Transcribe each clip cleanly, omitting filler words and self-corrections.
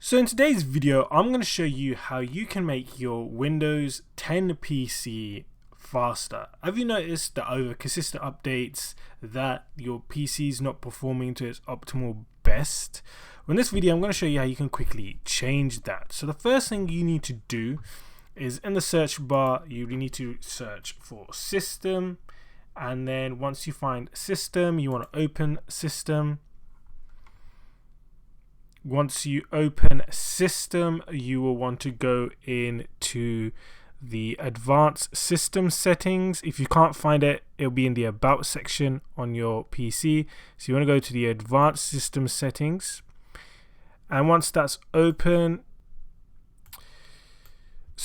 So in today's video, I'm going to show you how you can make your Windows 10 PC faster. Have you noticed that over consistent updates that your PC is not performing to its optimal best? Well, in this video, I'm going to show you how you can quickly change that. So the first thing you need to do is in the search bar, you need to search for system. And then once you find system, you want to open system. Once you open system, you will want to go into the advanced system settings. If you can't find it, it'll be in the about section on your PC. So you want to go to the advanced system settings. And once that's open,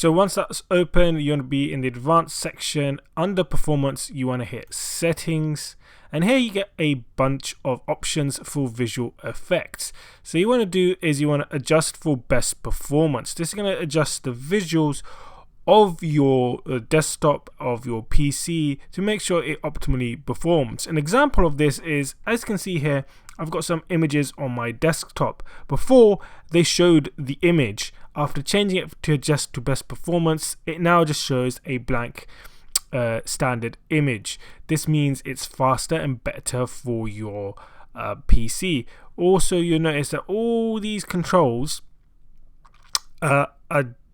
you want to be in the advanced section. Under performance, you want to hit settings. And here you get a bunch of options for visual effects. So you want to do is you want to adjust for best performance. This is going to adjust the visuals of your desktop of your PC to make sure it optimally performs. An example of this is, as you can see here, I've got some images on my desktop. Before they showed the image, after changing it to adjust to best performance, it now just shows a blank standard image. This means it's faster and better for your PC. Also, you'll notice that all these controls are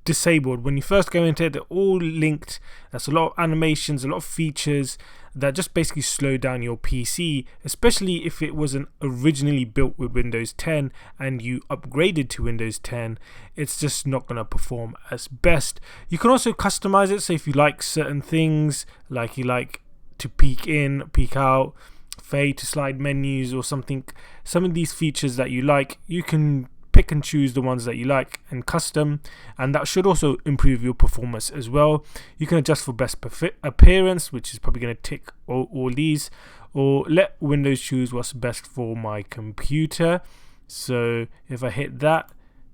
disabled. When you first go into it, they're all linked. That's a lot of animations, a lot of features that just basically slow down your PC, especially if it wasn't originally built with Windows 10 and you upgraded to Windows 10. It's just not going to perform as best. You can also customize it, so if you like certain things, like you like to peek in, peek out, fade to slide menus or something, some of these features that you like, you can pick and choose the ones that you like and custom, and that should also improve your performance as well. You can adjust for best appearance, which is probably going to tick all these, or let Windows choose what's best for my computer. So if I hit that,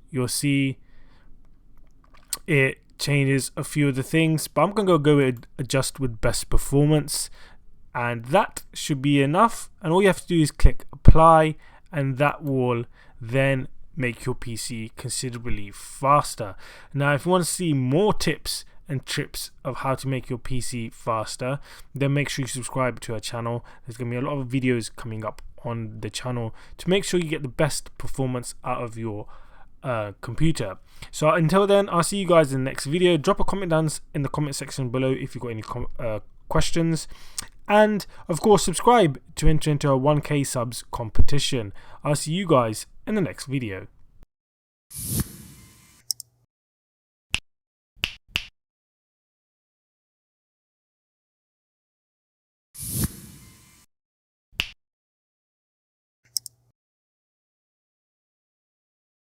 you'll see it changes a few of the things, but I'm going to go with adjust with best performance, and that should be enough. And all you have to do is click apply, and that will then make your PC considerably faster. Now, if you want to see more tips and tricks of how to make your PC faster, then make sure you subscribe to our channel. There's going to be a lot of videos coming up on the channel to make sure you get the best performance out of your computer. So until then, I'll see you guys in the next video. Drop a comment down in the comment section below if you've got any questions. And of course, subscribe to enter into our 1K subs competition. I'll see you guys in the next video.